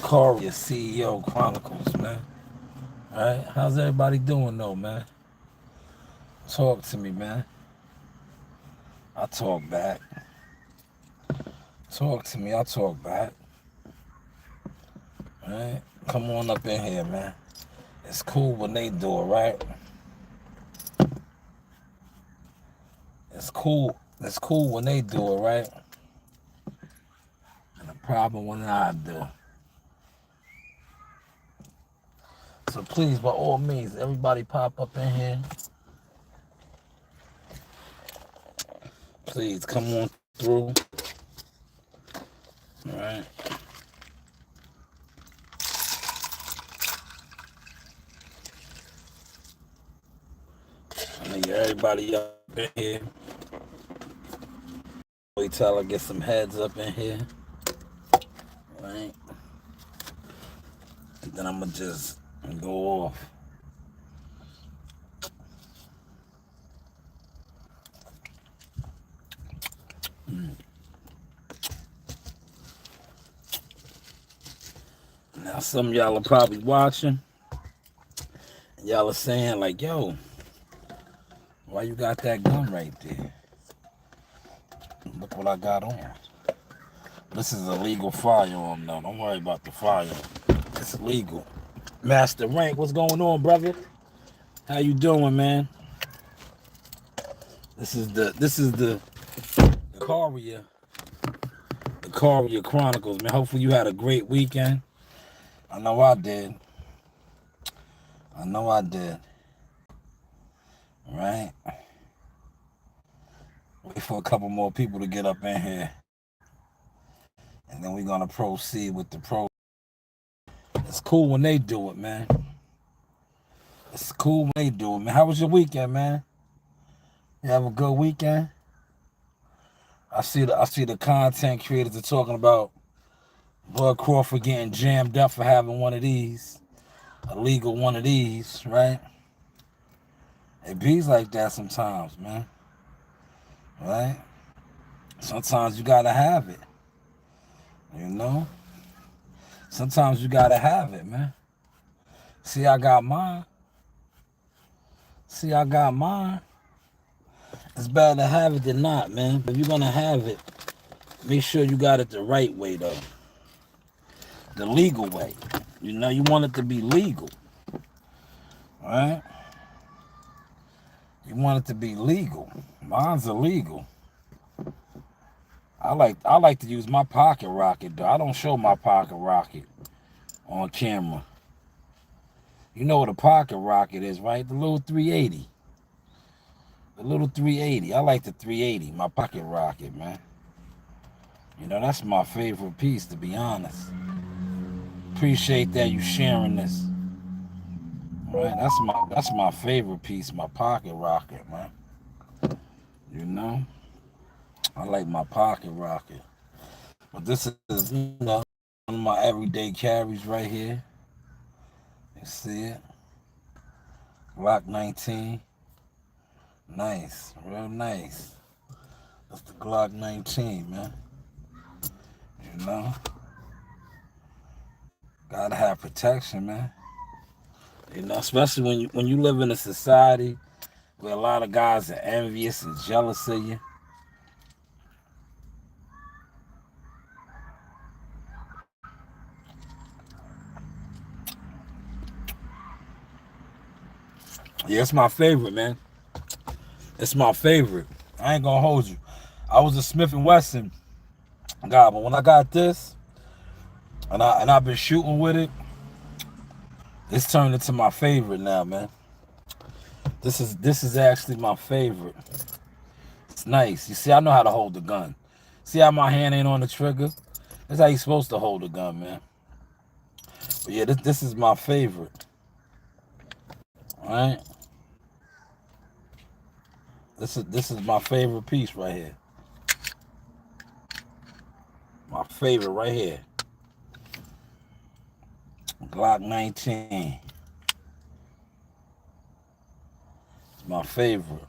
Courier, CEO, Chronicles, man. Alright? How's everybody doing, though, man? Talk to me, man. I talk back. Talk to me, I talk back. Alright? Come on up in here, man. It's cool when they do it, right? It's cool. It's cool when they do it, right? And the problem when I do. So please, by all means, everybody pop up in here. Please come on through. All right. I need everybody up in here. Wait till I get some heads up in here. All right. And then I'm going to just go off. Now, some of y'all are probably watching. And y'all are saying, like, yo, why you got that gun right there? Look what I got on. This is a legal firearm, though. Don't worry about the firearm. It's legal. Master Rank, what's going on, brother? How you doing, man? This is the Courier. The Courier Chronicles, man. Hopefully you had a great weekend. I know I did. All right. Wait for a couple more people to get up in here. And then we're going to proceed with the pro. It's cool when they do it, man. It's cool when they do it, man. How was your weekend, man? You have a good weekend? I see the content creators are talking about Bud Crawford getting jammed up for having one of these. A legal one of these, right? It bees like that sometimes, man. Right? Sometimes you gotta have it. You know? Sometimes you gotta have it, man. See, I got mine. It's better to have it than not, man. If you're gonna have it, make sure you got it the right way, though. The legal way. You know, you want it to be legal. Right? You want it to be legal. Mine's illegal. I like to use my pocket rocket, though. I don't show my pocket rocket on camera. You know what a pocket rocket is, right? The little 380. I like the 380, my pocket rocket, man. You know, that's my favorite piece, to be honest. Appreciate that you sharing this. Right? That's my favorite piece, my pocket rocket, man. You know? I like my pocket rocket. But this is, you know, one of my everyday carries right here. You see it? Glock 19. Nice. Real nice. That's the Glock 19, man. You know? Gotta have protection, man. You know, especially when you live in a society where a lot of guys are envious and jealous of you. Yeah, it's my favorite, man. It's my favorite. I ain't gonna hold you. I was a Smith & Wesson guy, but when I got this, and I've been shooting with it, it's turned into my favorite now, man. This is actually my favorite. It's nice. You see, I know how to hold the gun. See how my hand ain't on the trigger? That's how you're supposed to hold the gun, man. But yeah, this is my favorite. All right? This is my favorite piece right here. My favorite right here. Glock 19. It's my favorite.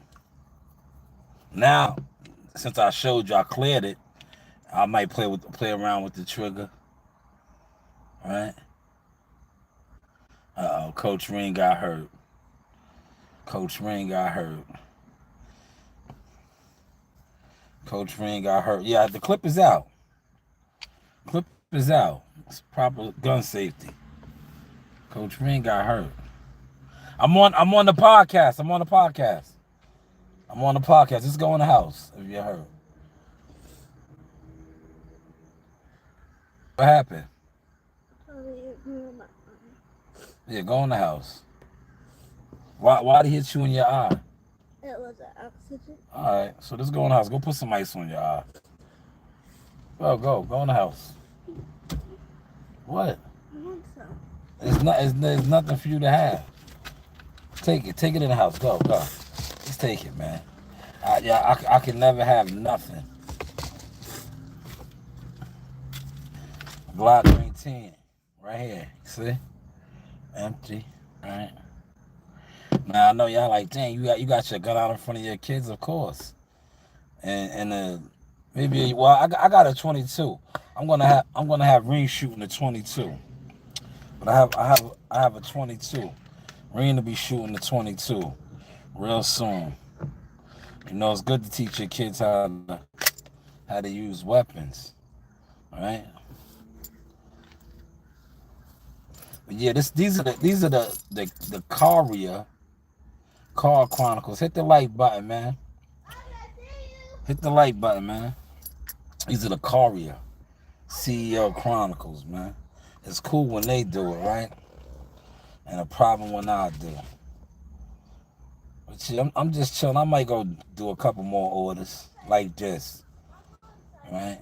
Now, since I showed you I cleared it, I might play around with the trigger. right? Uh-oh, Coach Ring got hurt. Coach Ring got hurt. Coach Ring got hurt. Yeah, the clip is out. Clip is out. It's proper gun safety. Coach Ring got hurt. I'm on the podcast. I'm on the podcast. Just go in the house if you're hurt. What happened? Yeah, go in the house. Why did he hit you in your eye? It was an accident. Alright, so just go in the house. Go put some ice on your eye. Go in the house. What? I want some. There's nothing for you to have. Take it in the house. Go. Just take it, man. I can never have nothing. Glock 19, right here. See? Empty. Right. Now I know y'all like, dang, you got your gun out in front of your kids, of course. And maybe I got a 22. I'm gonna have Ring shooting a 22. But I have a 22. Ring to be shooting the 22 real soon. You know, it's good to teach your kids how to use weapons. All right. But yeah, these are the Courier Car Chronicles. Hit the like button, man. Hit the like button, man. These are the Courier CEO Chronicles, man. It's cool when they do it, right? And a problem when I do. But see, I'm just chilling. I might go do a couple more orders like this, right?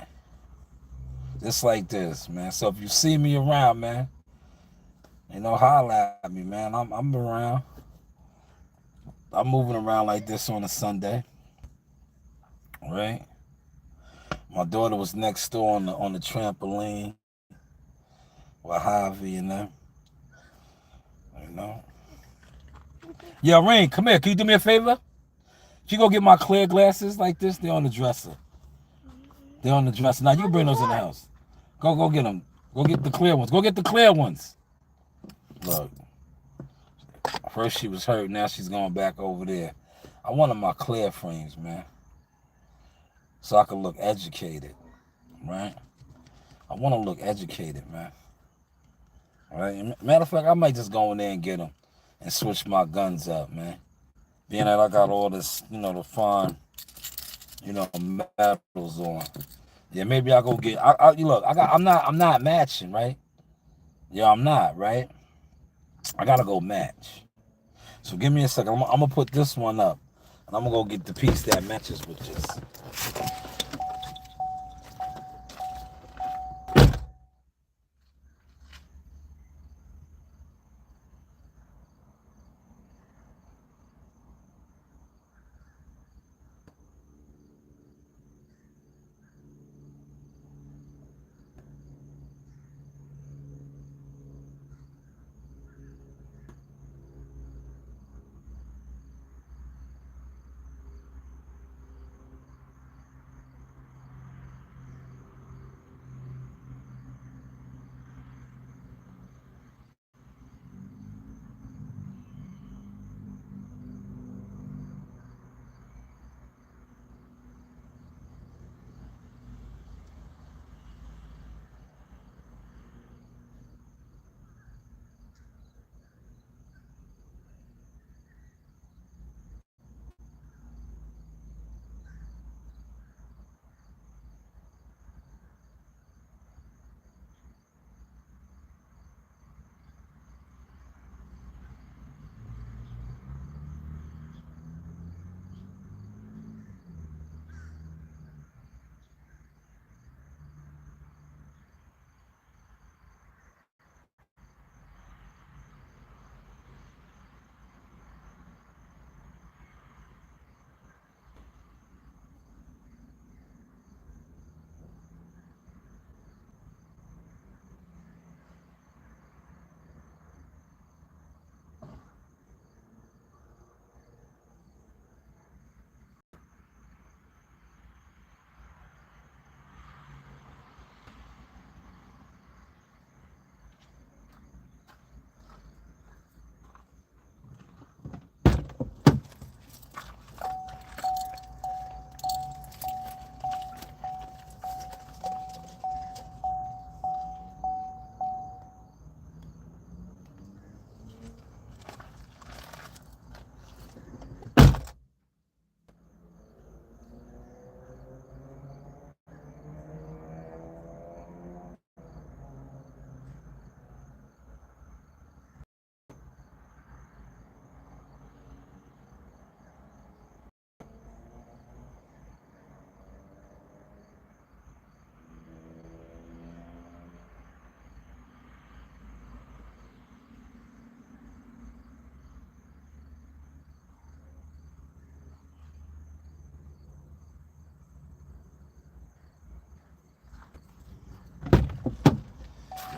Just like this, man. So if you see me around, man, you know, holla at me, man. I'm around. I'm moving around like this on a Sunday, right? My daughter was next door on the trampoline with Javi and them. You know. Yo, Rain, come here. Can you do me a favor? Can you go get my clear glasses like this? They're on the dresser. Now you can bring those in the house. Go get them. Go get the clear ones. Go get the clear ones. Look. First she was hurt. Now she's going back over there. I wanted my clear frames, man. So I could look educated. Right? I want to look educated, man. All right? Matter of fact, I might just go in there and get them and switch my guns up, man. Being that I got all this, you know, the fine, you know, metals on. Yeah, maybe I'll go get. Look, I'm not matching, right? Yeah, I'm not, right? I gotta go match. So give me a second. I'm gonna put this one up, and I'm gonna go get the piece that matches with this.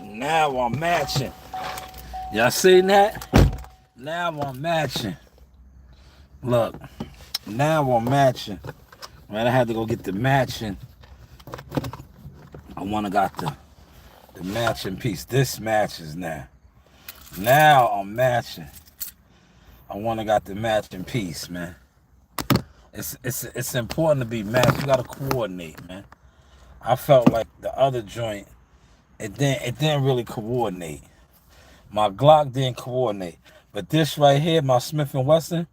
Now I'm matching. Y'all seen that? Now I'm matching. Look, now I'm matching. Right, I had to go get the matching. I wanna got the matching piece. This matches now. Now I'm matching. I wanna got the matching piece, man. It's important to be matched. You gotta coordinate, man. I felt like the other joint, it didn't really coordinate. My Glock didn't coordinate. But this right here, my Smith & Wesson,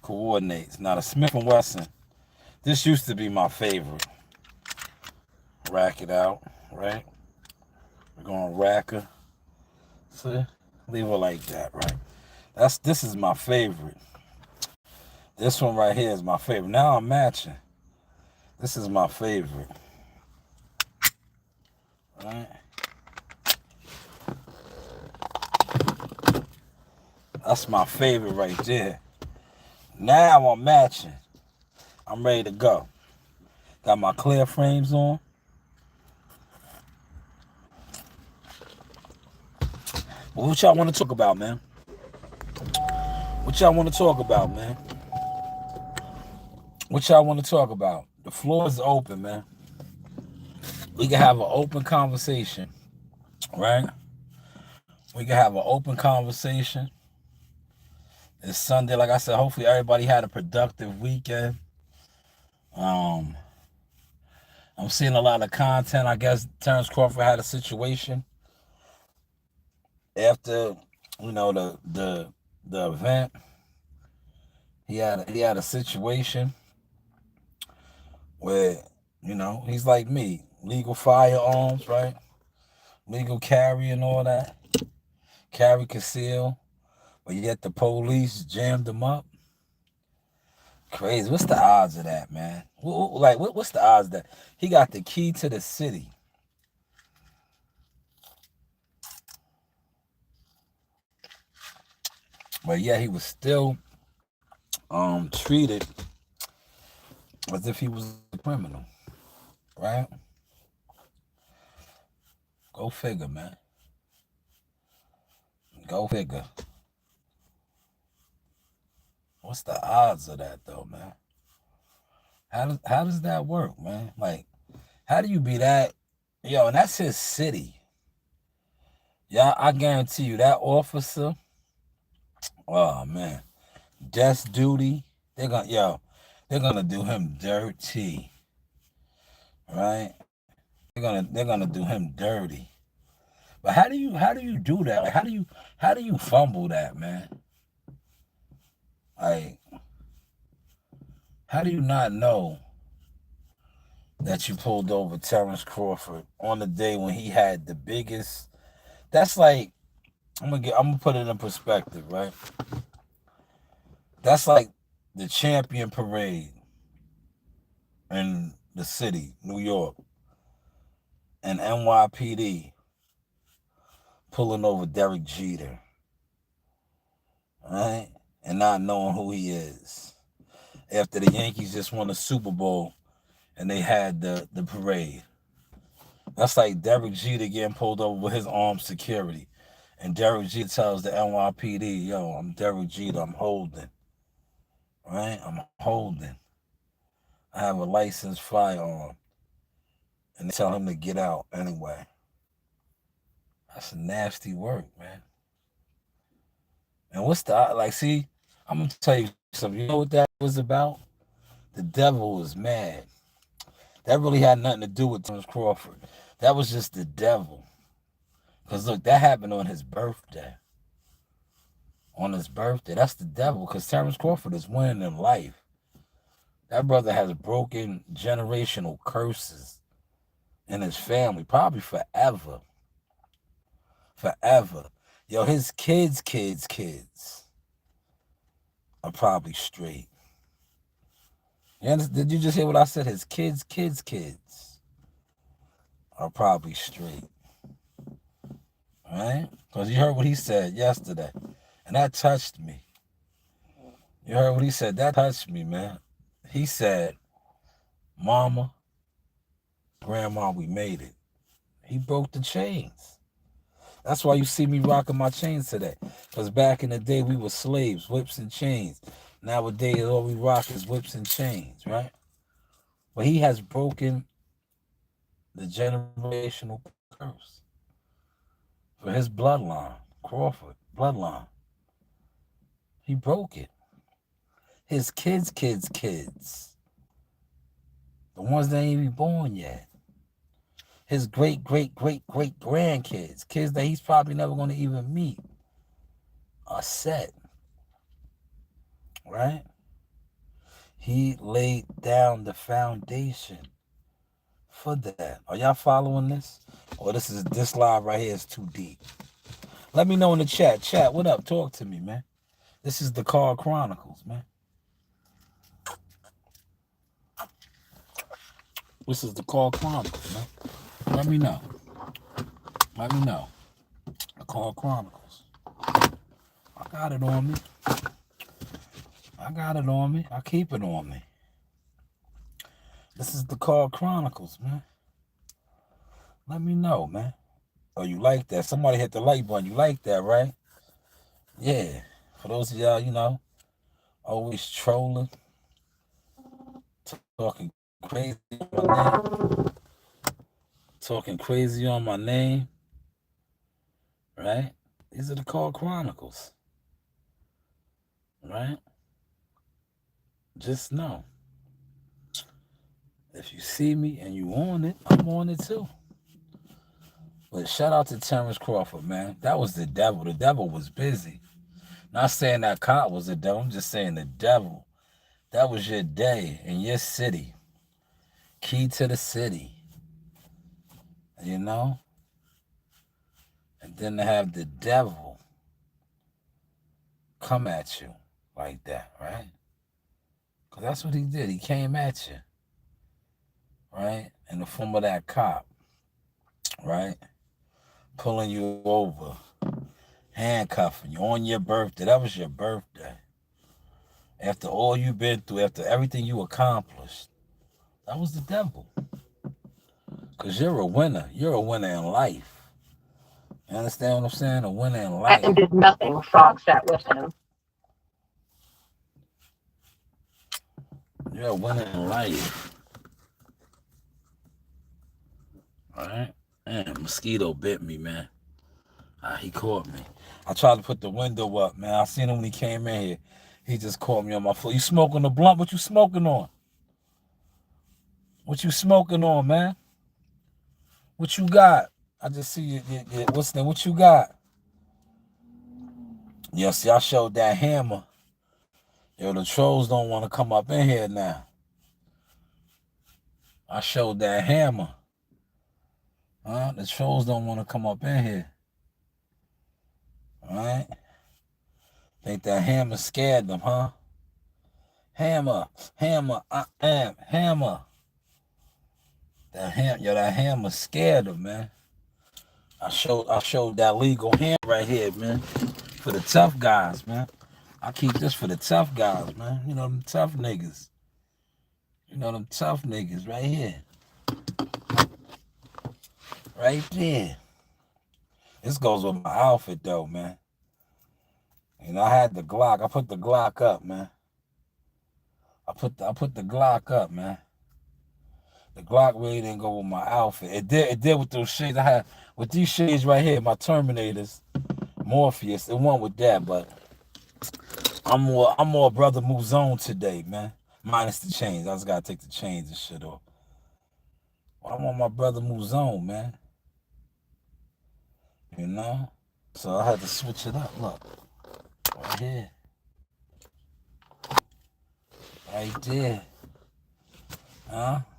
coordinates. Now the Smith & Wesson, this used to be my favorite. Rack it out, right? We're gonna rack her. See? Leave her like that, right? This is my favorite. This one right here is my favorite. Now I'm matching. This is my favorite. Right? That's my favorite right there. Now I'm matching. I'm ready to go. Got my clear frames on. Well, what y'all want to talk about, man? What y'all want to talk about, man? What y'all want to talk about? The floor is open, man. We can have an open conversation, right? We can have an open conversation. It's Sunday, like I said. Hopefully, everybody had a productive weekend. I'm seeing a lot of content. I guess Terrence Crawford had a situation after, the event. He had a situation where, he's like me, legal firearms, right? Legal carry and all that. Carry, conceal. But yet the police jammed him up. Crazy. What's the odds of that, man? What's the odds of that? He got the key to the city. But yeah, he was still treated as if he was a criminal, right? Go figure, man. Go figure. What's the odds of that, though, man? How does that work, man? Like, how do you be that? Yo, and that's his city. Yeah, I guarantee you that officer. Oh man, desk duty. They're gonna do him dirty, right? They're gonna do him dirty. But how do you do that? Like, how do you fumble that, man? Like, how do you not know that you pulled over Terrence Crawford on the day when he had the biggest? That's like, I'm gonna put it in perspective, right? That's like the champion parade in the city, New York, and NYPD pulling over Derek Jeter, right? And not knowing who he is. After the Yankees just won the Super Bowl and they had the parade. That's like Derek Jeter getting pulled over with his armed security. And Derek Jeter tells the NYPD, yo, I'm Derek Jeter, I'm holding. Right? I'm holding. I have a licensed firearm. And they tell him to get out anyway. That's nasty work, man. And what's see, I'm going to tell you something. You know what that was about? The devil was mad. That really had nothing to do with Terrence Crawford. That was just the devil. Because look, that happened on his birthday. On his birthday. That's the devil. Because Terrence Crawford is winning in life. That brother has broken generational curses in his family. Probably forever. Forever. Yo, his kids are probably straight. Did you just hear what I said? His kids are probably straight. Right? Because you heard what he said yesterday. And that touched me. You heard what he said? That touched me, man. He said, Mama, Grandma, we made it. He broke the chains. That's why you see me rocking my chains today. Because back in the day, we were slaves, whips and chains. Nowadays, all we rock is whips and chains, right? But he has broken the generational curse for his bloodline, Crawford bloodline. He broke it. His kids, the ones that ain't even born yet. His great grandkids, kids that he's probably never going to even meet, are set, right? He laid down the foundation for that. Are y'all following this? Or this live right here is too deep? Let me know in the chat. Chat, what up? Talk to me, man. This is the Chronicles, man. This is the Chronicles, man. Let me know. Let me know. The Chronicles. I got it on me. I keep it on me. This is the Chronicles, man. Let me know, man. Oh, you like that? Somebody hit the like button. You like that, right? Yeah. For those of y'all, always trolling, talking crazy on my name. Talking crazy on my name. Right? These are the Chronicles. Right? Just know. If you see me and you on it, I'm on it too. But shout out to Terrence Crawford, man. That was the devil. The devil was busy. Not saying that cop was the devil. I'm just saying the devil. That was your day in your city. Key to the city. And then to have the devil come at you like that, right? Because that's what he did. He came at you, right? In the form of that cop, right? Pulling you over, handcuffing you on your birthday. That was your birthday. After all you've been through, after everything you accomplished, that was the devil. Because you're a winner. You're a winner in life. You understand what I'm saying? A winner in life. And did nothing. Frog sat with him. You're a winner in life. Alright? Man, mosquito bit me, man. He caught me. I tried to put the window up, man. I seen him when he came in here. He just caught me on my foot. You smoking the blunt? What you smoking on? What you smoking on, man? What you got? I just see you. What's that? What you got? Yes, y'all showed that hammer. Yo, the trolls don't want to come up in here now. I showed that hammer. The trolls don't want to come up in here. All right? Think that hammer scared them, huh? Hammer, I am hammer. That hammer scared them, man. I showed that legal hammer right here, man. For the tough guys, man. I keep this for the tough guys, man. You know them tough niggas. Right here. Right there. This goes with my outfit though, man. I had the Glock. I put the Glock up, man. I put the Glock up, man. The Glock really didn't go with my outfit. It did with those shades I had. With these shades right here, my Terminators, Morpheus. It went with that, but I'm more Brother Muzone today, man. Minus the chains. I just gotta take the chains and shit off. But I'm on my Brother Muzone, man. So I had to switch it up. Look. Right here. Right there.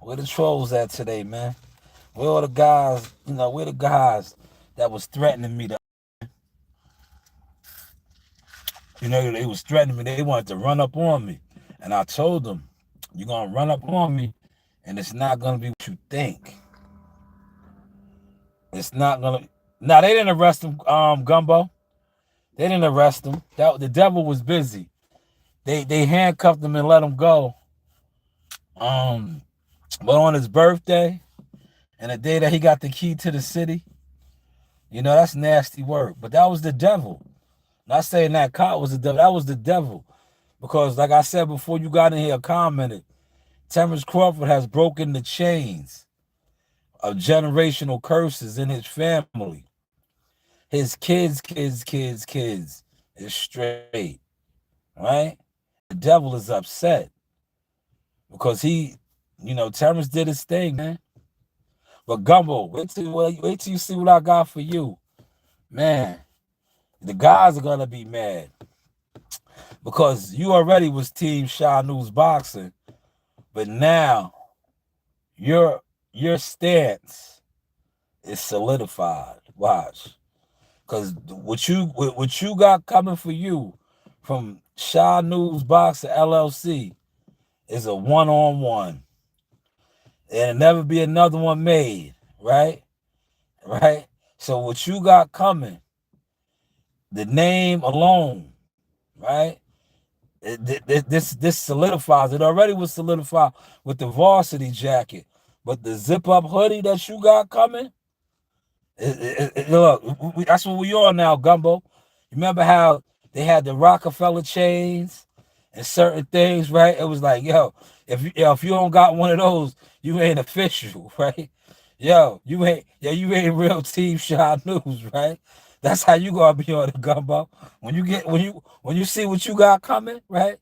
Where the trolls at today, man? Where all the guys, where the guys that was threatening me to, they was threatening me. They wanted to run up on me. And I told them, you're going to run up on me, and it's not going to be what you think. It's not going to. Now, they didn't arrest him, Gumbo. They didn't arrest him. The devil was busy. They handcuffed him and let him go. But on his birthday, and the day that he got the key to the city, You know, that's nasty work. But that was the devil. Not saying that cop was the devil. That was the devil. Because, like I said before you got in here commented, Terrence Crawford has broken the chains of generational curses in his family. His kids is straight. Right? The devil is upset. Because Terrence did his thing, man. But Gumbo, wait till you see what I got for you. Man, the guys are gonna be mad. Because you already was Team Shanewz boxing, but now your stance is solidified. Watch. Because what you got coming for you from Shanewz Boxing LLC is a one-on-one. There'll never be another one made, right? Right? So what you got coming, the name alone, right? This solidifies. It already was solidified with the varsity jacket. But the zip-up hoodie that you got coming, look, that's what we are now, Gumbo. You remember how they had the Rockefeller chains and certain things, right? It was like, if you don't got one of those, you ain't official, right? You ain't real Team Shanewz, right? That's how you gonna be on the Gumbo. When you see what you got coming, right?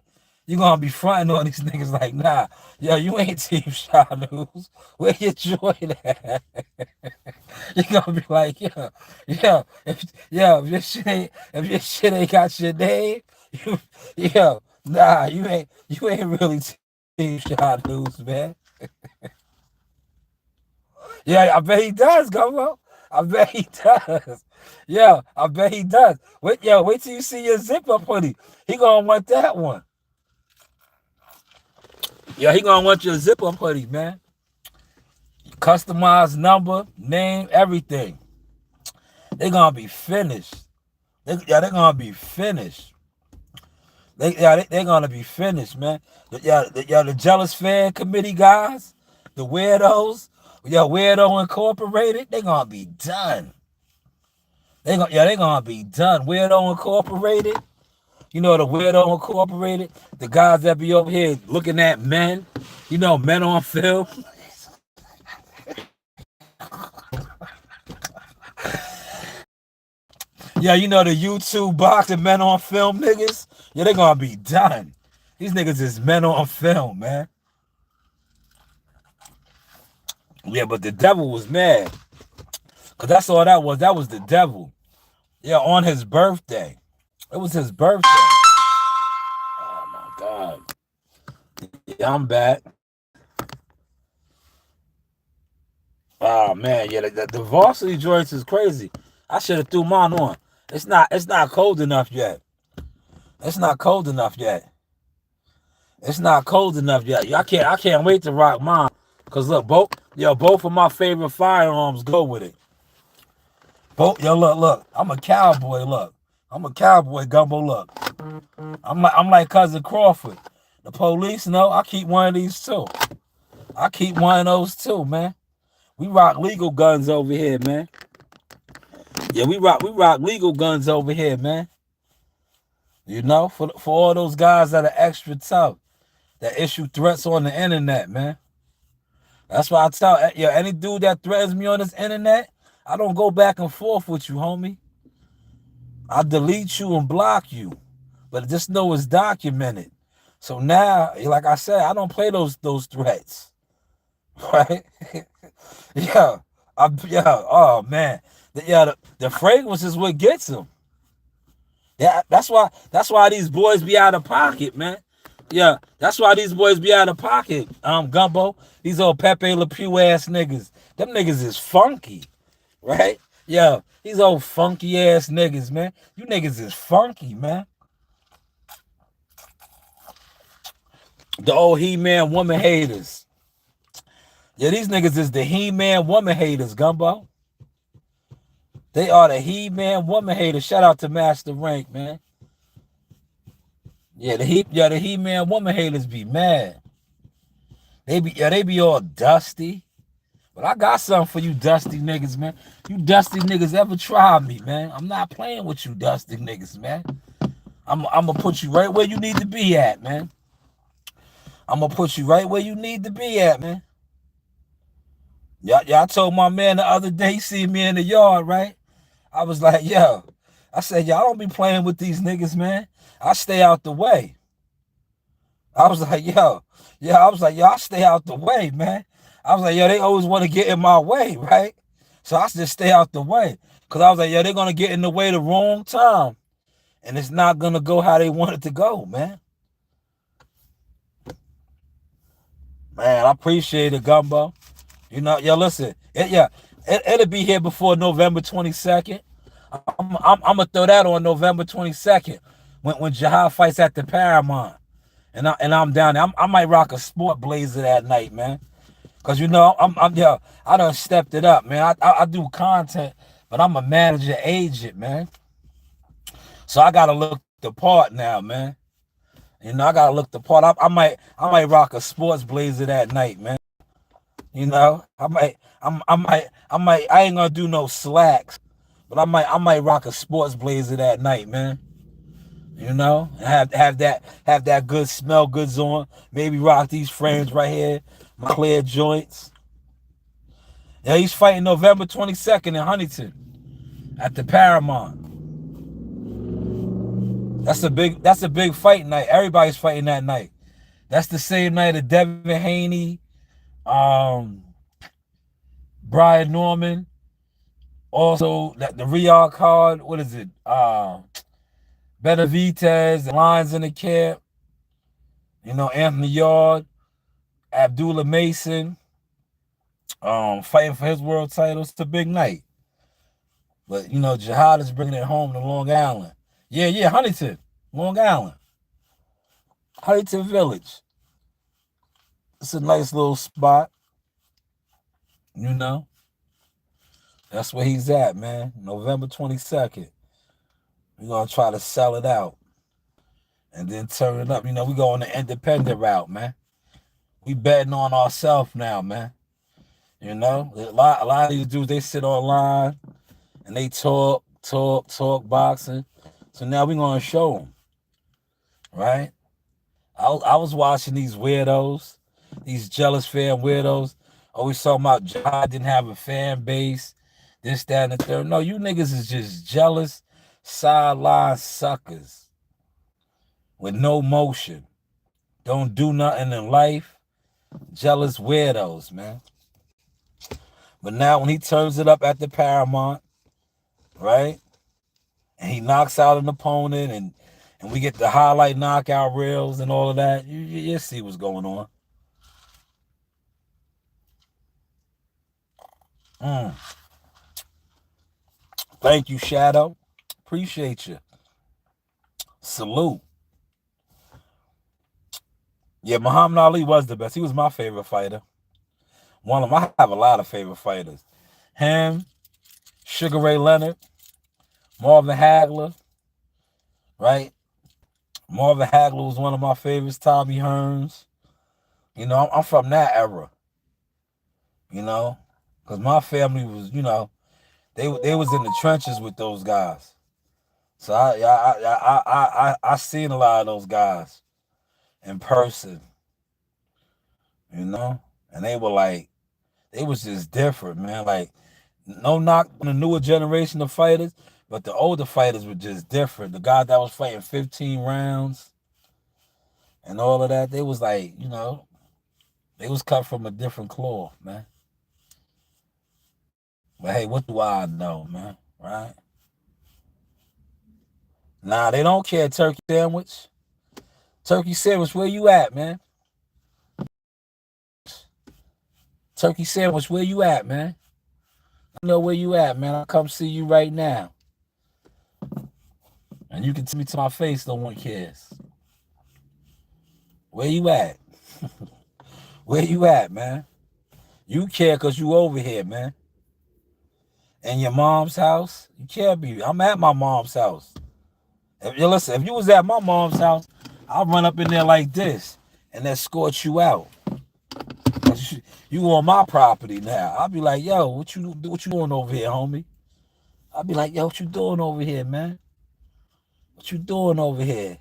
You gonna be fronting on these niggas like, nah, you ain't Team Shanewz. Where your joint at? You gonna be like, if your shit ain't got your name, nah, you ain't really Team Shanewz, man. Yeah, I bet he does, Gumbo. I bet he does. Yeah, I bet he does. Wait till you see your zip-up hoodie. He gonna want that one. Yeah, he gonna want your zip-up hoodie, man. Customized number, name, everything. They gonna be finished. They're gonna be finished. They're gonna be finished, man. The Jealous Fan Committee guys, the weirdos, Weirdo Incorporated, they gonna be done. They gonna be done. Weirdo Incorporated. You know the Weirdo Incorporated, the guys that be over here looking at men, men on film. Yeah, the YouTube boxing men on film niggas. Yeah, they gonna be done. These niggas is men on film, man. Yeah, but the devil was mad. Because that's all that was. That was the devil. Yeah, on his birthday. It was his birthday. Oh, my God. Yeah, I'm back. Oh, man. Yeah, the varsity joints is crazy. I should have threw mine on. It's not cold enough yet. It's not cold enough yet. I can't wait to rock mine. Cause look, both of my favorite firearms go with it. Look. I'm a cowboy. Look, I'm a cowboy. Gumbo. Look, I'm like Cousin Crawford. The police know I keep one of these too. I keep one of those too, man. We rock legal guns over here, man. Yeah, we rock legal guns over here, man. For all those guys that are extra tough, that issue threats on the internet, man. That's why I tell any dude that threatens me on this internet, I don't go back and forth with you, homie. I delete you and block you. But just know it's documented. So now, like I said, I don't play those threats. Right? Oh man. The fragrance is what gets them. Yeah, that's why these boys be out of pocket, man. Yeah, that's why these boys be out of pocket, Gumbo. These old Pepe Le Pew ass niggas. Them niggas is funky, right? Yeah, these old funky ass niggas, man. You niggas is funky, man. The old He-Man woman haters. Yeah, these niggas is the He-Man woman haters, Gumbo. They are the He-Man woman haters. Shout out to Master Rank, man. Yeah, the He-Man woman haters be mad. They be all dusty. But I got something for you dusty niggas, man. You dusty niggas ever try me, man. I'm not playing with you dusty niggas, man. I'm gonna put you right where you need to be at, man. I'm gonna put you right where you need to be at, man. Y'all told my man the other day, he see me in the yard, right? I was like, yo. I said, y'all don't be playing with these niggas, man. I stay out the way. I was like, yo. Yeah, I was like, yo, I stay out the way, man. I was like, yo, they always want to get in my way, right? So I just stay out the way. Because I was like, yo, they're going to get in the way the wrong time. And it's not going to go how they want it to go, man. Man, I appreciate it, Gumbo. You know, yo, listen. It'll be here before November 22nd. I'm going to throw that on November 22nd when Jihad fights at the Paramount. And I'm down there. I might rock a sport blazer that night, man. Cause you know I done stepped it up, man. I do content, but I'm a manager agent, man. So I gotta look the part now, man. You know I gotta look the part. I might rock a sports blazer that night, man. You know I ain't gonna do no slacks, but I might rock a sports blazer that night, man. You know, have that good smell goods on. Maybe rock these frames right here, my clear joints. Yeah, he's fighting November 22nd in Huntington at the Paramount. That's a big fight night. Everybody's fighting that night. That's the same night that Devin Haney, Brian Norman, also the Riyadh card. What is it? Benavidez, the Lions in the camp, you know, Anthony Yard, Abdullah Mason, fighting for his world title. It's a big night. But, you know, Jihad is bringing it home to Long Island. Yeah, Huntington, Long Island. Huntington Village. It's a nice little spot. You know. That's where he's at, man. November 22nd. We're going to try to sell it out and then turn it up. You know, we go on the independent route, man. We betting on ourselves now, man. You know, a lot of these dudes, they sit online and they talk boxing. So now we're going to show them, right? I was watching these weirdos, these jealous fan weirdos, always talking about Jihad didn't have a fan base, this, that, and the third. No, you niggas is just jealous sideline suckers with no motion, don't do nothing in life, jealous weirdos, man. But now when he turns it up at the Paramount, right, and he knocks out an opponent and we get the highlight knockout reels and all of that, you see what's going on. Thank you, Shadow. Appreciate you. Salute. Yeah, Muhammad Ali was the best. He was my favorite fighter. One of them. I have a lot of favorite fighters. Him, Sugar Ray Leonard, Marvin Hagler, right? Marvin Hagler was one of my favorites. Tommy Hearns. You know, I'm from that era. You know, because my family was, you know, they was in the trenches with those guys. So I seen a lot of those guys in person, you know, and they was just different, man. Like, no knock on the newer generation of fighters, but the older fighters were just different. The guys that was fighting 15 rounds and all of that, they was like, you know, they was cut from a different cloth, man. But hey, what do I know, man, right? Nah, they don't care. Turkey sandwich. Turkey sandwich, where you at, man? Turkey sandwich, where you at, man? I know where you at, man. I'll come see you right now. And you can tell me to my face, no one cares. Where you at? Where you at, man? You care because you over here, man. In your mom's house? You can't be. I'm at my mom's house. If you was at my mom's house, I'll run up in there like this and escort you out. You on my property now. I'll be like, yo, what you doing over here, homie? I'll be like, yo, what you doing over here, man? What you doing over here?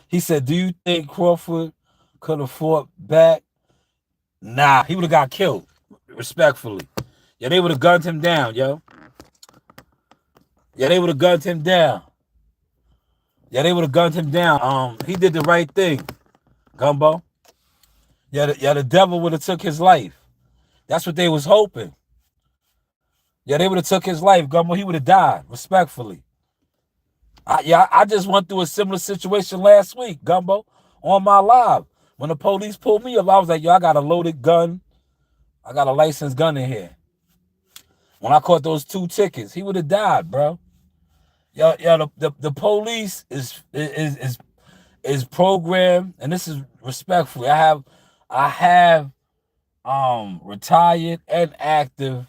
He said, do you think Crawford could have fought back? Nah, he would have got killed, respectfully. Yeah, they would have gunned him down, yo. Yeah, they would have gunned him down. Yeah, they would have gunned him down. He did the right thing, Gumbo. Yeah, the devil would have took his life. That's what they was hoping. Yeah, they would have took his life, Gumbo. He would have died, respectfully. I just went through a similar situation last week, Gumbo, on my live. When the police pulled me up, I was like, yo, I got a loaded gun. I got a licensed gun in here. When I caught those 2 tickets, he would have died, bro. Yo, the police is programmed, and this is respectfully. I have retired and active,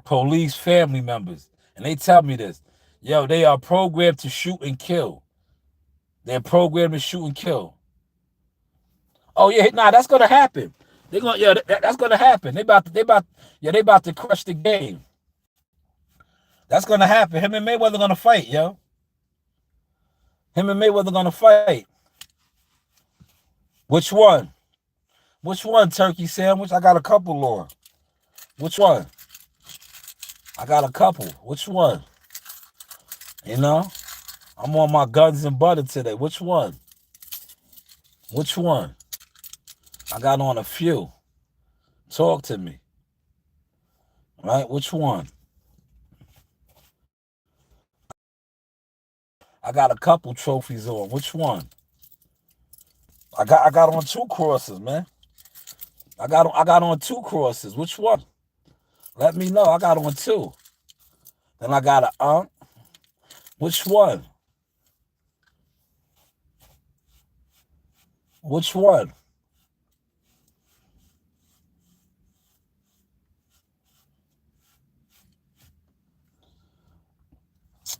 police family members. And they tell me this. Yo, they are programmed to shoot and kill. They're programmed to shoot and kill. Oh yeah, nah, that's gonna happen. They're gonna, yeah, that's gonna happen. They about to crush the game. That's gonna happen. Him and Mayweather gonna fight, yo. Him and Mayweather gonna fight. Which one? Which one, turkey sandwich? I got a couple on. Which one? I got a couple. Which one? You know? I'm on my guns and butter today. Which one? Which one? I got on a few. Talk to me. Right? Which one? I got a couple trophies on. Which one? I got on 2 crosses, man. I got on 2 crosses. Which one? Let me know. I got on 2. Then I got a Which one? Which one?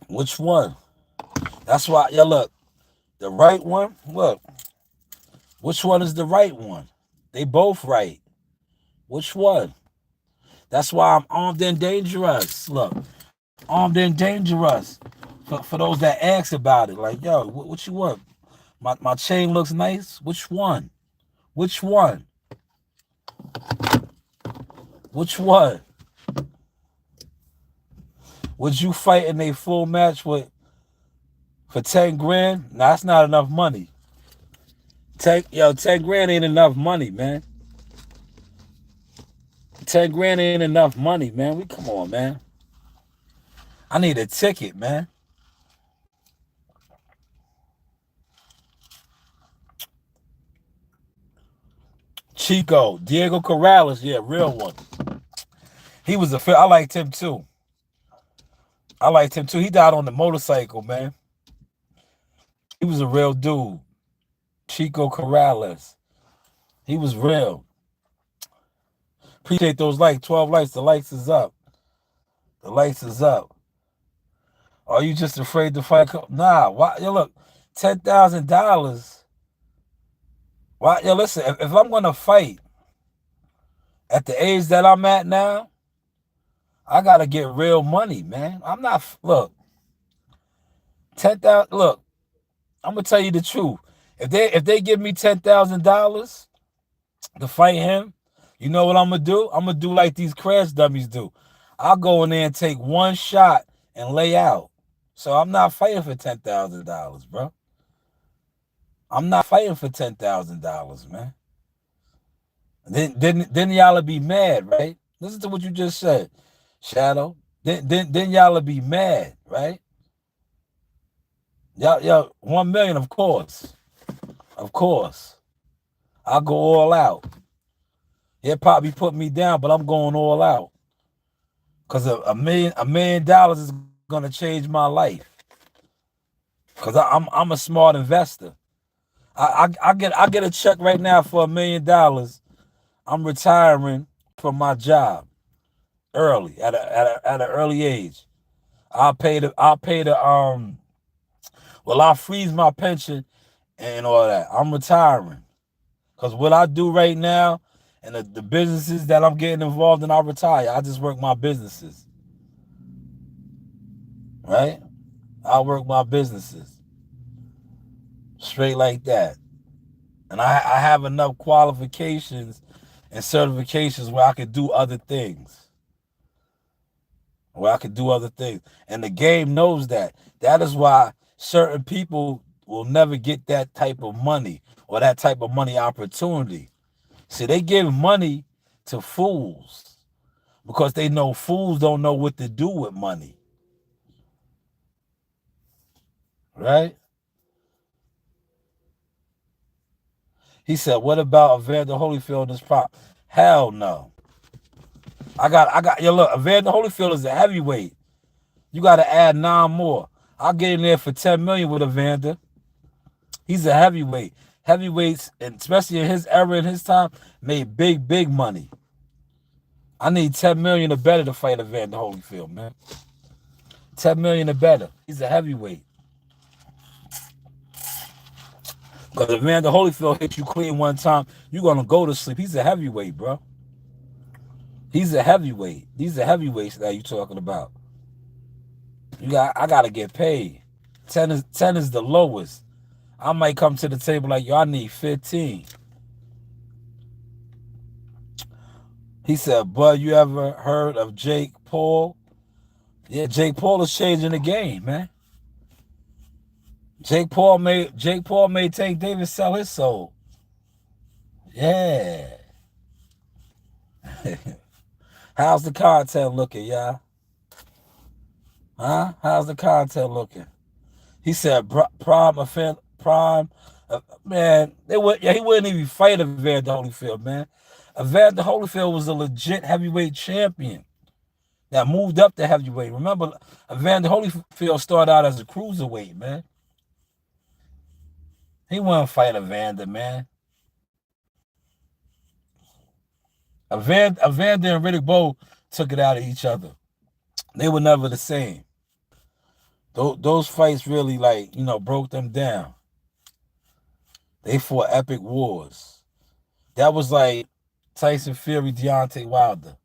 Which one? That's why, yeah, look. The right one, look. Which one is the right one? They both right. Which one? That's why I'm armed and dangerous. Look, armed and dangerous. For those that ask about it, like, yo, what you want? My chain looks nice. Which one? Which one? Which one? Would you fight in a full match for 10 grand? Nah, that's not enough money. 10 grand ain't enough money, man. 10 grand ain't enough money, man. Come on, man. I need a ticket, man. Chico, Diego Corrales, yeah, real one. He was I liked him too. He died on the motorcycle, man. He was a real dude. Chico Corrales. He was real. Appreciate those 12 likes. The likes is up. The likes is up. Are you just afraid to fight? Nah. Why? Yo, look, $10,000. Why? Yo, listen. If I'm gonna fight at the age that I'm at now, I gotta get real money, man. I'm not. Look, 10,000. Look, I'm gonna tell you the truth. If they give me $10,000 to fight him, you know what I'm gonna do? I'm gonna do like these crash dummies do. I'll go in there and take one shot and lay out. So I'm not fighting for $10,000, bro. I'm not fighting for $10,000, man. Then y'all be mad, right? Listen to what you just said, Shadow. Then y'all be mad, right? Y'all 1 million, of course. Of course. I'll go all out. He'll probably put me down, but I'm going all out. Because $1 million is gonna change my life. Because I'm a smart investor. I get a check right now for $1 million. I'm retiring from my job early at an early age. I'll freeze my pension and all that. I'm retiring. Because what I do right now and the businesses that I'm getting involved in, I retire. I just work my businesses. Right? I work my businesses. Straight like that. And I have enough qualifications and certifications where I could do other things. And the game knows that. That is why certain people will never get that type of money or that type of money opportunity. See, they give money to fools because they know fools don't know what to do with money. Right? He said, what about Evander Holyfield in this prop? Hell no. Look, Evander Holyfield is a heavyweight. You got to add 9 more. I'll get in there for 10 million with Evander. He's a heavyweight. Heavyweights, and especially in his era and his time, made big money. I need 10 million or better to fight Evander Holyfield, man. 10 million or better. He's a heavyweight. Because if Evander Holyfield hit you clean one time, you're going to go to sleep. He's a heavyweight, bro. He's a heavyweight. These are heavyweights that you're talking about. I got to get paid. 10 is the lowest. I might come to the table like, yo, I need 15. He said, bud, you ever heard of Jake Paul? Yeah, Jake Paul is changing the game, man. Jake Paul made Tank Davis sell his soul. Yeah. How's the content looking, y'all? Huh? How's the content looking? He said man, he wouldn't even fight Evander Holyfield, man. Evander Holyfield was a legit heavyweight champion that moved up to heavyweight. Remember, Evander Holyfield started out as a cruiserweight, man. He wouldn't fight Evander, man. Evander and Riddick Bowe took it out of each other. They were never the same. Those fights really, broke them down. They fought epic wars. That was like Tyson Fury, Deontay Wilder.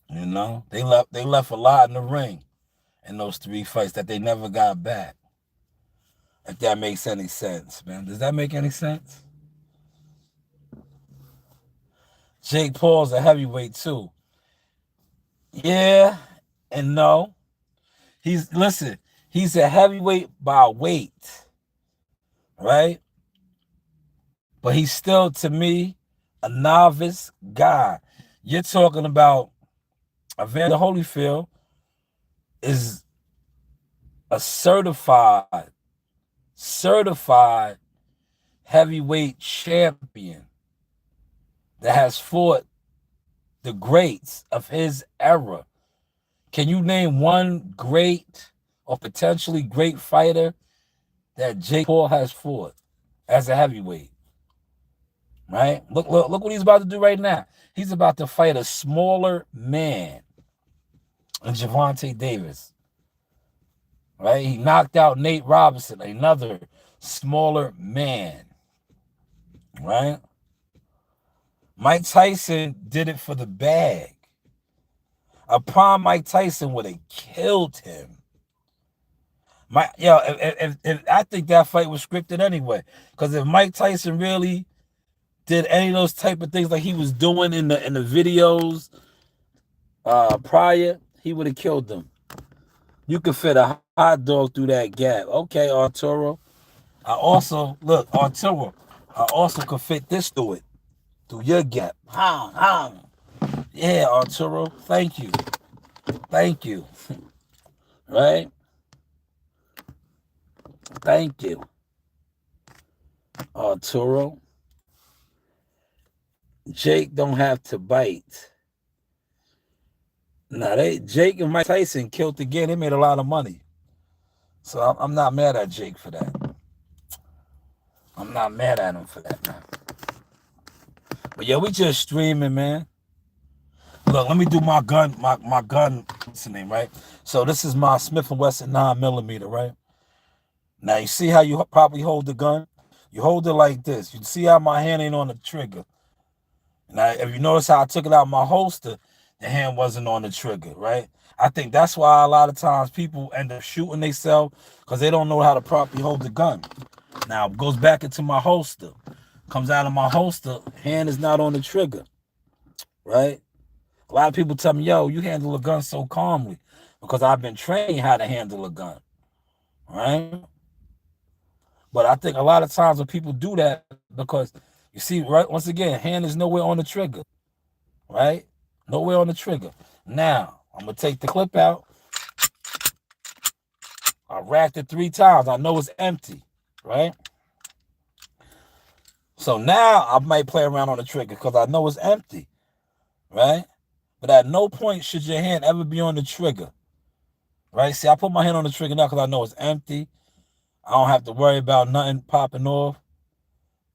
You know, they left a lot in the ring in those 3 fights that they never got back. If that makes any sense, man. Does that make any sense? Jake Paul's a heavyweight too. Yeah and no. He's a heavyweight by weight. Right? But he's still, to me, a novice guy. You're talking about Evander Holyfield is a certified heavyweight champion that has fought the greats of his era. Can you name one great or potentially great fighter that Jake Paul has fought as a heavyweight? Right? Look what he's about to do right now. He's about to fight a smaller man in Gervonta Davis. Right? He knocked out Nate Robinson, another smaller man. Right? Mike Tyson did it for the bag. A prime Mike Tyson would have killed him. If I think that fight was scripted anyway. Because if Mike Tyson really did any of those type of things like he was doing in the videos prior, he would have killed them. You could fit a hot dog through that gap. Okay, Arturo. Arturo, I also could fit this through it. Through your gap. Yeah, Arturo. Thank you. Right? Thank you. Arturo. Jake don't have to bite. Jake and Mike Tyson killed again. They made a lot of money. So I'm not mad at Jake for that. I'm not mad at him for that, man. But yeah, we just streaming, man. Look, let me do my gun, what's the name, right? So this is my Smith & Wesson 9mm, right? Now you see how you probably hold the gun? You hold it like this. You see how my hand ain't on the trigger. Now, if you notice how I took it out of my holster, the hand wasn't on the trigger, right? I think that's why a lot of times people end up shooting themselves because they don't know how to properly hold the gun. Now, it goes back into my holster. Comes out of my holster, hand is not on the trigger, right? A lot of people tell me, yo, you handle a gun so calmly because I've been trained how to handle a gun, right? But I think a lot of times when people do that, because you see, right, once again, hand is nowhere on the trigger, right? Nowhere on the trigger. Now, I'm going to take the clip out. I racked it 3 times. I know it's empty, right? So now I might play around on the trigger because I know it's empty, right? But at no point should your hand ever be on the trigger, right? See, I put my hand on the trigger now because I know it's empty. I don't have to worry about nothing popping off,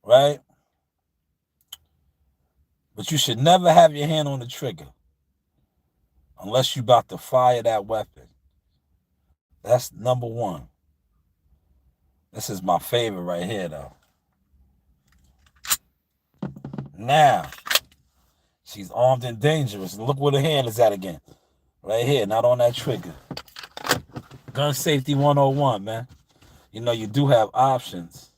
right? But you should never have your hand on the trigger unless you're about to fire that weapon. That's number one. This is my favorite right here, though. Now, she's armed and dangerous. Look where the hand is at again. Right here, not on that trigger. Gun safety 101, man. You know, you do have options.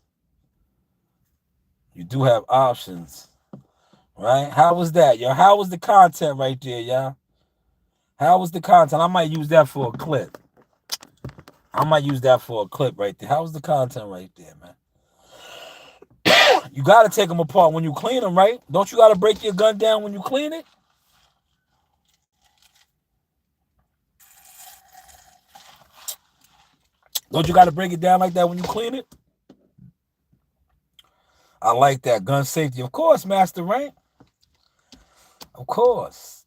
You do have options. Right? How was that, yo? How was the content right there, y'all? How was the content? I might use that for a clip. Right there. How was the content right there, man? You got to take them apart when you clean them, right? Don't you got to break your gun down when you clean it? Don't you got to break it down like that when you clean it? I like that. Gun safety. Of course, Master Rank. Of course.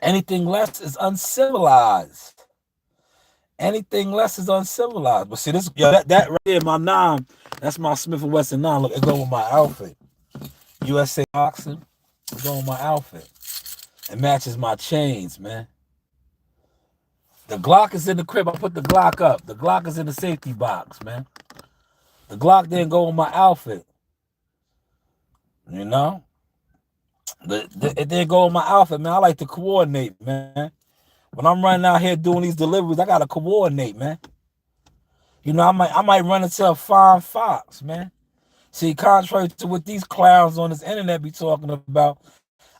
Anything less is uncivilized. Anything less is uncivilized. But see, this, yo, that right there, my 9, that's my Smith & Wesson 9. Look, it go with my outfit. USA boxing. It go with my outfit. It matches my chains, man. The Glock is in the crib. I put the Glock up. The Glock is in the safety box, man. The Glock didn't go with my outfit. You know? It didn't go with my outfit, man. I like to coordinate, man. When I'm running out here doing these deliveries, I gotta coordinate, man. You know, I might run into a fine fox, man. See, contrary to what these clowns on this internet be talking about,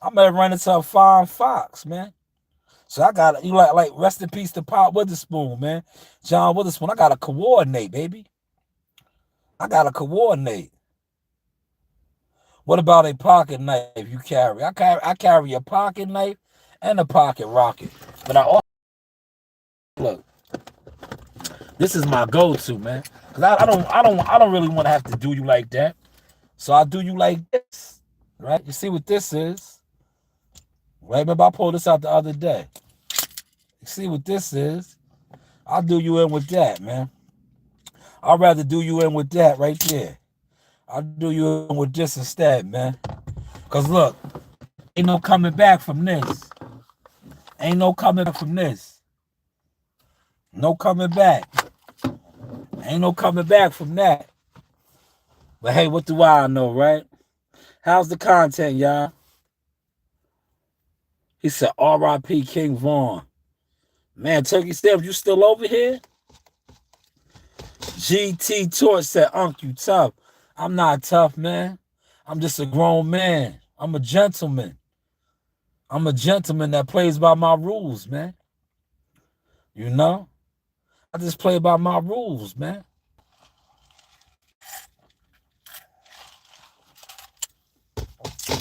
I might run into a fine fox, man. So I gotta, you like rest in peace to Pop Witherspoon, man. John Witherspoon. I gotta coordinate, baby. I gotta coordinate. What about a pocket knife you carry? I carry a pocket knife and a pocket rocket. But I also, look, this is my go-to, man. Cause I don't really want to have to do you like that. So I do you like this, right? You see what this is? Right? Remember I pulled this out the other day. You see what this is? I'll do you in with that, man. I'd rather do you in with that right there. I'll do you in with this instead, man. Cause look, ain't no coming back from this. Ain't no coming back from this. No coming back. Ain't no coming back from that. But hey, what do I know, right? How's the content, y'all? He said, R.I.P. King Vaughn. Man, Turkey Stamp, you still over here? GT Torch said, Unc, you tough. I'm not tough, man. I'm just a grown man. I'm a gentleman. I'm a gentleman that plays by my rules, man. You know? I just play by my rules, man.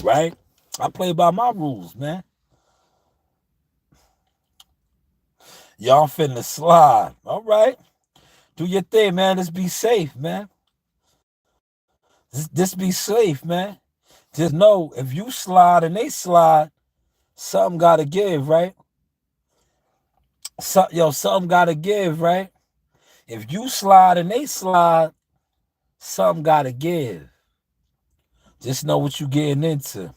Right? I play by my rules, man. Y'all finna slide. All right. Do your thing, man. Just be safe, man. Just be safe, man. Just know if you slide and they slide, something gotta give, right? Something gotta give, right? If you slide and they slide, something gotta give. Just know what you getting into,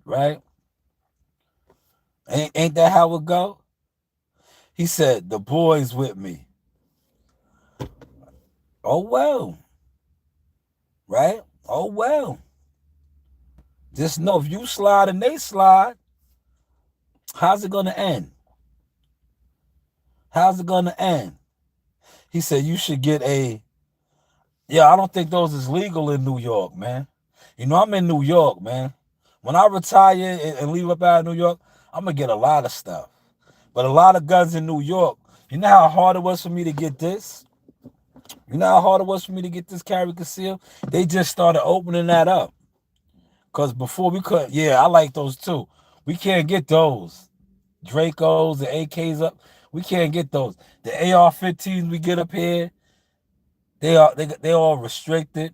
right? Ain't that how it go? He said, the boys with me. Oh well. Right? Oh well. Just know if you slide and they slide, how's it gonna end? How's it gonna end? He said you should get I don't think those is legal in New York, man. You know, I'm in New York, man. When I retire and leave up out of New York, I'm gonna get a lot of stuff. But a lot of guns in New York. You know how hard it was for me to get this? You know how hard it was for me to get this carry conceal? They just started opening that up. Because before we could, I like those too. We can't get those. Dracos, the AKs up. We can't get those. The AR-15s we get up here, they all restricted.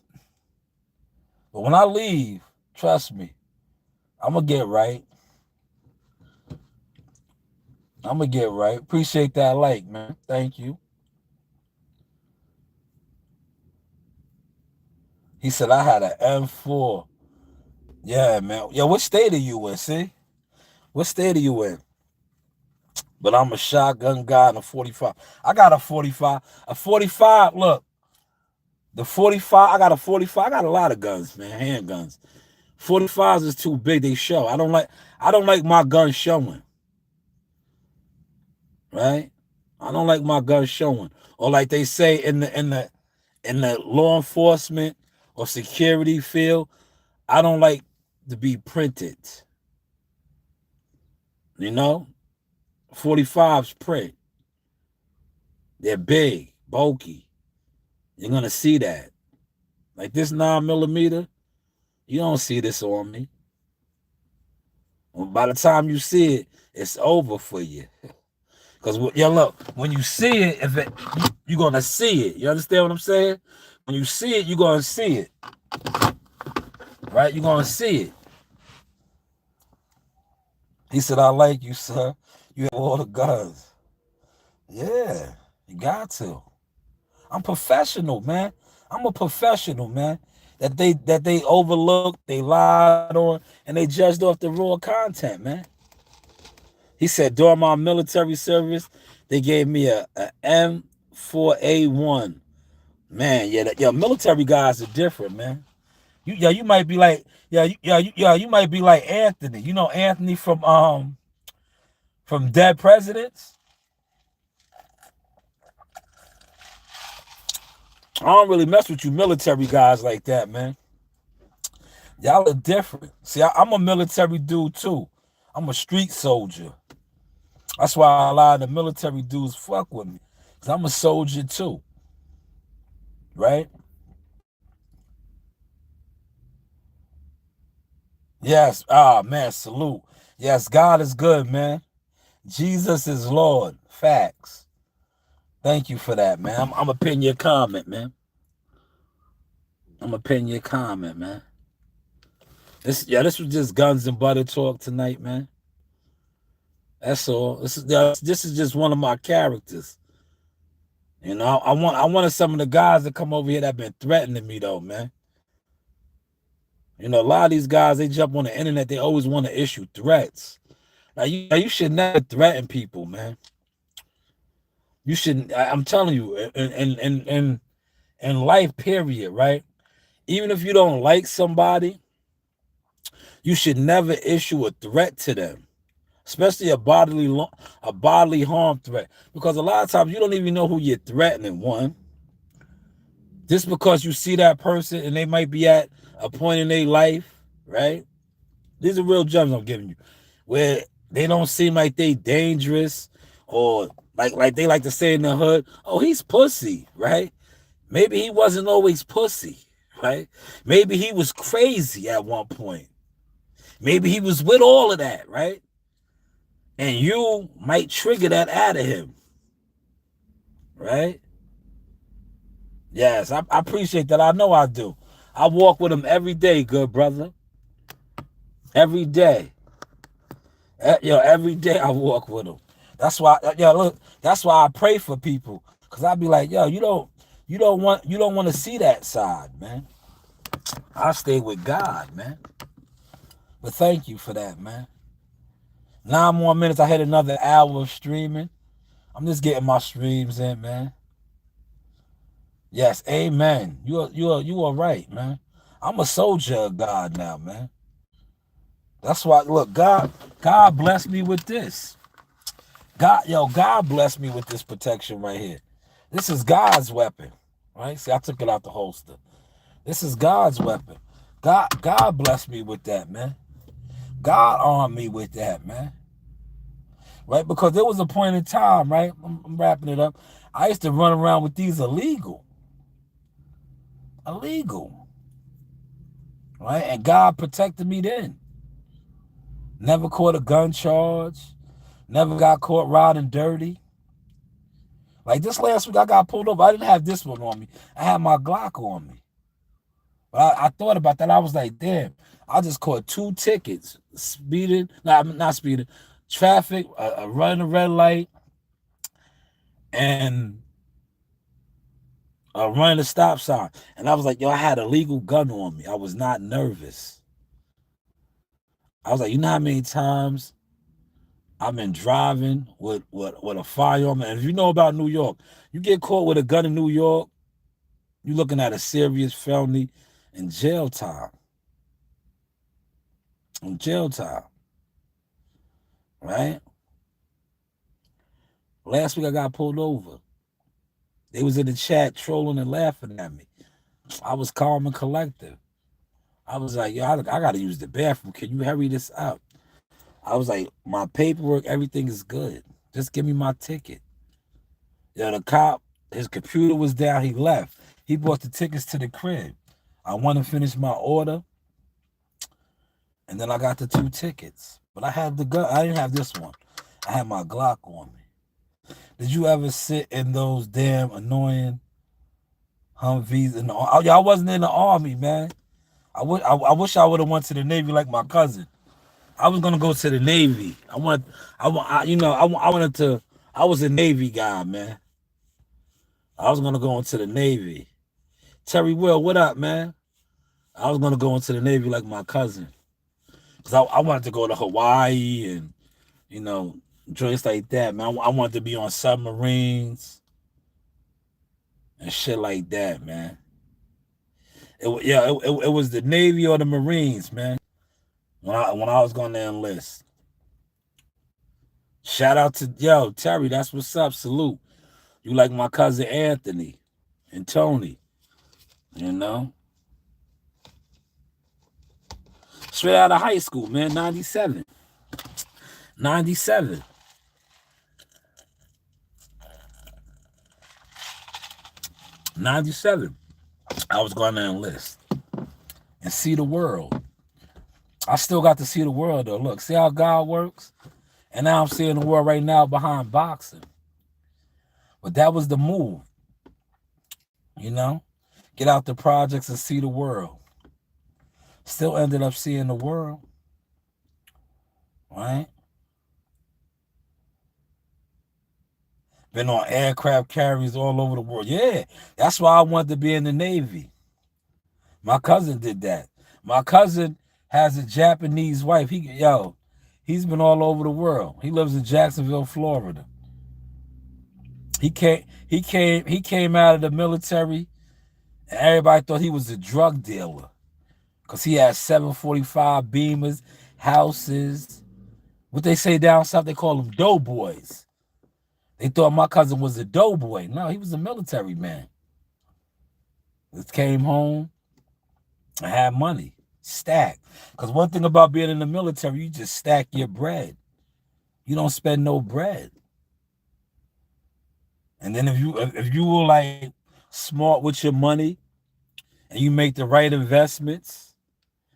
But when I leave, trust me, I'm gonna get right. I'm gonna get right. Appreciate that like, man. Thank you. He said I had an M4. Yeah, man. Yo, what state are you in? See? What state are you in? But I'm a shotgun guy and a 45. I got a 45. A 45, look. The 45, I got a 45. I got a lot of guns, man. Handguns. 45s is too big. They show. I don't like my gun showing. Right? I don't like my gun showing. Or like they say in the law enforcement or security field, I don't like to be printed. You know? 45s print. They're big, bulky. You're gonna see that. Like this 9mm, you don't see this on me. Well, by the time you see it, it's over for you. Because look, when you see it, you're gonna see it. You understand what I'm saying? When you see it, you're gonna see it. Right? You're gonna see it. He said, I like you, sir. You have all the guns. Yeah, you got to. I'm professional, man. I'm a professional, man. That they overlooked, they lied on, and they judged off the raw content, man. He said during my military service, they gave me a M4A1. Man, military guys are different, man. You might be like, you might be like Anthony. You know Anthony from Dead Presidents? I don't really mess with you military guys like that, man. Y'all are different. See, I'm a military dude too. I'm a street soldier. That's why a lot of the military dudes fuck with me. Because I'm a soldier too. Right? Yes. Ah, man, salute. Yes, God is good, man. Jesus is Lord. Facts. Thank you for that, man. I'm going to pin your comment, man. I'm going to pin your comment, man. This was just guns and butter talk tonight, man. That's all. This is just one of my characters. You know, I wanted some of the guys that come over here that have been threatening me, though, man. You know, a lot of these guys, they jump on the internet, they always want to issue threats. Now, you should never threaten people, man. You shouldn't. I'm telling you, in life, period, right? Even if you don't like somebody, you should never issue a threat to them, especially a bodily harm threat, because a lot of times you don't even know who you're threatening. One, just because you see that person and they might be at a point in their life, right? These are real gems I'm giving you, where they don't seem like they dangerous, or like they like to say in the hood, oh, he's pussy, right? Maybe he wasn't always pussy, right? Maybe he was crazy at one point. Maybe he was with all of that, right? And you might trigger that out of him, right? Yes, I appreciate that. I know I do. I walk with him every day, good brother. Every day. Every day I walk with him. That's why, look, that's why I pray for people. Because I be like, you don't want to see that side, man. I stay with God, man. But thank you for that, man. 9 more minutes. I had another hour of streaming. I'm just getting my streams in, man. Yes, amen. You are right, man. I'm a soldier of God now, man. That's why, look, God blessed me with this. God blessed me with this protection right here. This is God's weapon, right? See, I took it out the holster. This is God's weapon. God blessed me with that, man. God armed me with that, man. Right? Because there was a point in time, right? I'm wrapping it up. I used to run around with these illegal, right? And God protected me then. Never caught a gun charge. Never got caught riding dirty. Like this last week, I got pulled over. I didn't have this one on me. I had my Glock on me. But I thought about that. I was like, damn, I just caught 2 tickets. Speeding, not speeding, traffic, running a red light, and running a stop sign. And I was like, yo, I had a legal gun on me. I was not nervous. I was like, you know how many times I've been driving with a firearm? And if you know about New York, you get caught with a gun in New York, you're looking at a serious felony and jail time. Right? Last week I got pulled over. They was in the chat trolling and laughing at me. I was calm and collective. I was like, yo, I got to use the bathroom. Can you hurry this up? I was like, my paperwork, everything is good. Just give me my ticket. Yeah, the cop, his computer was down. He left. He brought the tickets to the crib. I went and finished my order. And then I got the 2 tickets. But I had the gun. I didn't have this one. I had my Glock on me. Did you ever sit in those damn annoying Humvees? I wasn't in the Army, man. I wish I would have went to the Navy like my cousin. I was gonna go to the Navy. I was a Navy guy, man. I was gonna go into the Navy. Terry Will, what up, man? I was gonna go into the Navy like my cousin. Cause I wanted to go to Hawaii and, joints like that, man. I wanted to be on submarines and shit like that, man. It was the Navy or the Marines, man. When I was going to enlist. Shout out to Terry, that's what's up. Salute. You like my cousin Anthony and Tony, Straight out of high school, man, 97. 97. I was going to enlist and see the world. I still got to see the world, though. Look, see how God works? And now I'm seeing the world right now behind boxing. But that was the move, Get out the projects and see the world. Still ended up seeing the world, right? Been on aircraft carriers all over the world. Yeah, that's why I wanted to be in the Navy. My cousin did that. My cousin has a Japanese wife. He's been all over the world. He lives in Jacksonville, Florida. He came out of the military, and everybody thought he was a drug dealer because he had 745 Beamers, houses. What they say down south, they call them doughboys. They thought my cousin was a doughboy. No, he was a military man. Just came home and had money, stacked. Because one thing about being in the military, you just stack your bread. You don't spend no bread. And then if you were like smart with your money and you make the right investments,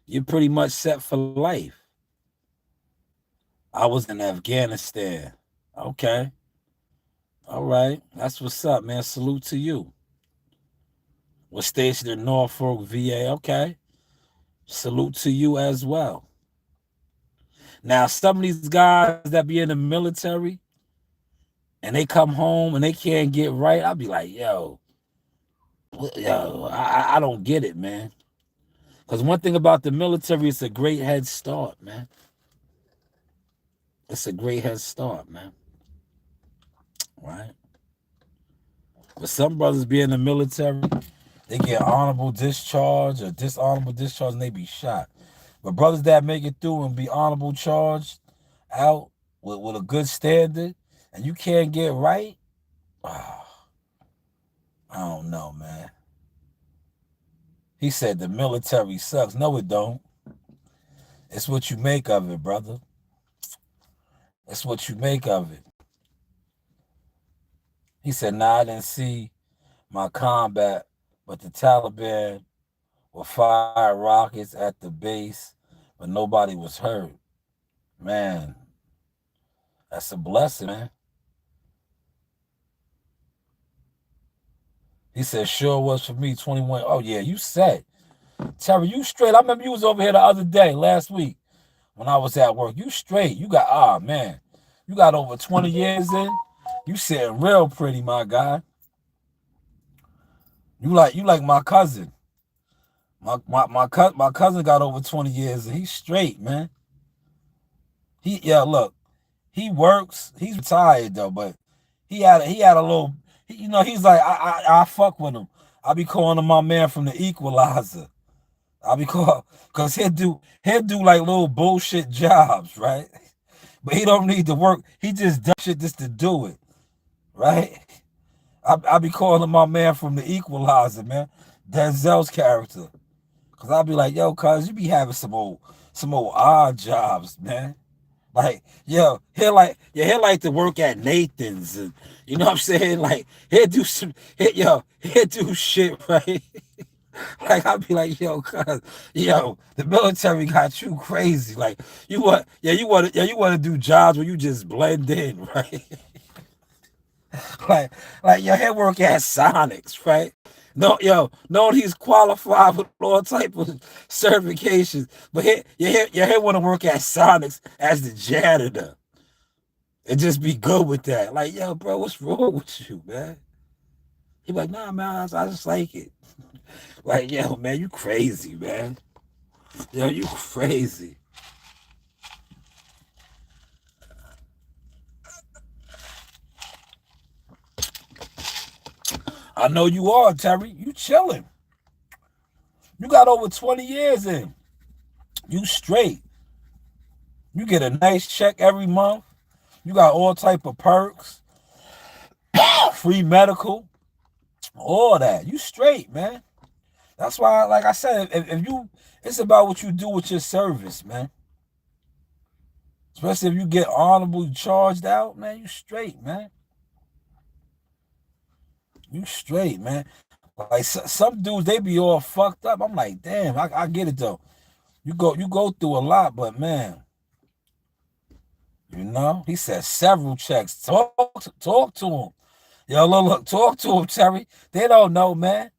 you're pretty much set for life. I was in Afghanistan. Okay. All right. That's what's up, man. Salute to you. Was stationed in Norfolk, VA. Okay. Salute to you as well. Now, some of these guys that be in the military and they come home and they can't get right, I'll be like, I don't get it, man. Because one thing about the military, it's a great head start, man. It's a great head start, man. Right? But some brothers be in the military, they get honorable discharge or dishonorable discharge and they be shot. But brothers that make it through and be honorable charged out with a good standard and you can't get right, I don't know, man. He said the military sucks. No, it don't. It's what you make of it, brother. It's what you make of it. He said, nah, I didn't see my combat, but the Taliban will fire rockets at the base, but nobody was hurt. Man, that's a blessing, man. He said, sure was for me, 21. Oh, yeah, you set. Terry, you straight. I remember you was over here the other day, last week, when I was at work. You straight. You got, man, you got over 20 years in. You sitting real pretty, my guy. You like my cousin. My cousin got over 20 years and he's straight, man. Look, he works. He's retired though, but he had a little. He's like I fuck with him. I be calling him my man from the Equalizer. I be cause he'll do like little bullshit jobs, right? But he don't need to work. He just does shit just to do it, right? I be calling him my man from the Equalizer, man. Denzel's character. Cause I'll be like, yo, cuz you be having some old odd jobs, man. Like, yo, he'll like to work at Nathan's and you know what I'm saying? Like, he'll do shit, right? Like I'll be like, yo, cuz, yo, the military got you crazy. Like, you want to do jobs where you just blend in, right? like yo, he'll work at Sonics, right? No, he's qualified with all type of certifications, but he want to work at Sonics as the janitor and just be good with that. Like, yo, bro, what's wrong with you, man? He like, nah, man, I just like it. Like, yo, man, you crazy, man. Yo, you crazy. I know you are, Terry. You chilling. You got over 20 years in. You straight. You get a nice check every month. You got all type of perks. Free medical. All that. You straight, man. That's why, like I said, if you, it's about what you do with your service, man. Especially if you get honorably charged out, man, you straight, man. You straight, man. Like some dudes, they be all fucked up. I'm like, damn, I get it though. You go through a lot, but man, he said several checks. Talk to him. Yo, look, talk to him, Terry. They don't know, man.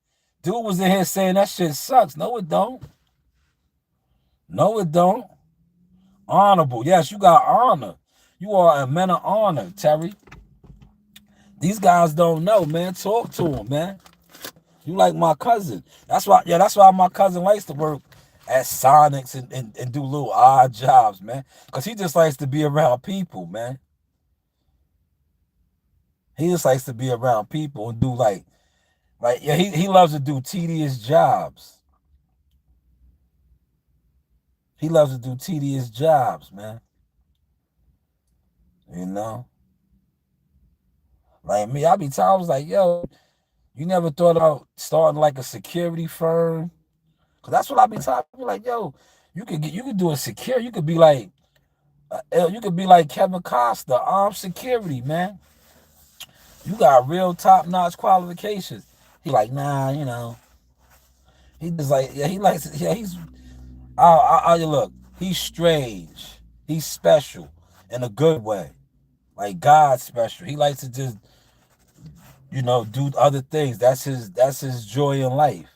Dude was in here saying that shit sucks. No, it don't. No, it don't. Honorable. Yes, you got honor. You are a man of honor, Terry. These guys don't know, man. Talk to him, man. You like my cousin. That's why my cousin likes to work at Sonics and do little odd jobs, man. Because he just likes to be around people, man. He just likes to be around people and do he loves to do tedious jobs. He loves to do tedious jobs, man. Like me, I was like, yo, you never thought about starting like a security firm? Cause that's what I be talking. Like, yo, you could do a security. You could be like Kevin Costner, armed security, man. You got real top notch qualifications. He like, nah, He just like, yeah, he likes it. Yeah, he's. Look, he's strange. He's special in a good way, like God special. He likes to just, do other things. That's his joy in life.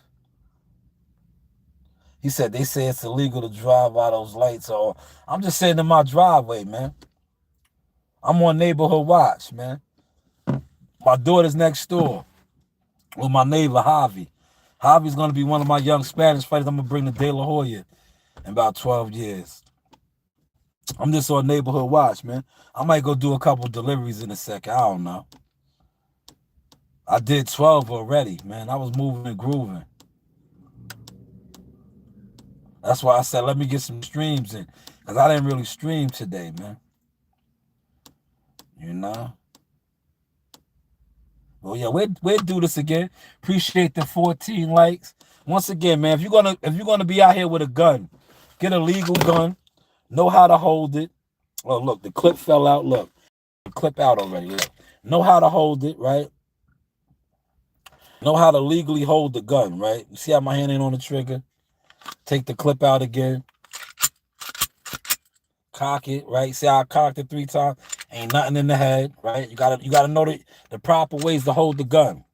He said they say it's illegal to drive while those lights are on. I'm just sitting in my driveway, man. I'm on neighborhood watch, man. My daughter's next door with my neighbor, Javi. Javi's going to be one of my young Spanish fighters. I'm going to bring to De La Hoya in about 12 years. I'm just on neighborhood watch, man. I might go do a couple deliveries in a second. I don't know. I did 12 already, man. I was moving and grooving. That's why I said, let me get some streams in. Because I didn't really stream today, man. You know? Well, yeah, we'll do this again. Appreciate the 14 likes. Once again, man, if you're gonna be out here with a gun, get a legal gun. Know how to hold it. Oh, look, the clip fell out. Look, the clip out already. Look. Know how to hold it, right? Know how to legally hold the gun, right? You see how my hand ain't on the trigger? Take the clip out again. Cock it, right? See how I cocked it 3 times? Ain't nothing in the head, right? You gotta know the proper ways to hold the gun.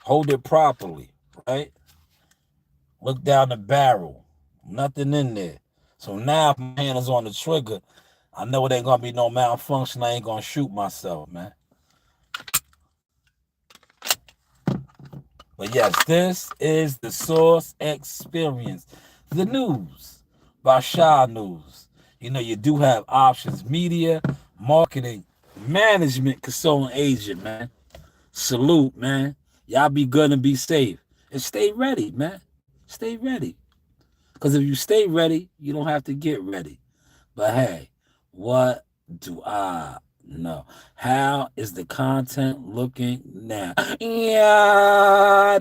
Hold it properly, right? Look down the barrel. Nothing in there. So now if my hand is on the trigger, I know it ain't gonna be no malfunction. I ain't gonna shoot myself, man. But yes, this is the Source Experience. The news by Shanewz. You know, you do have options. Media, marketing, management, consultant agent, man. Salute, man. Y'all be good and be safe. And stay ready, man. Stay ready. Because if you stay ready, you don't have to get ready. But hey, what do I know? How is the content looking now? Yeah,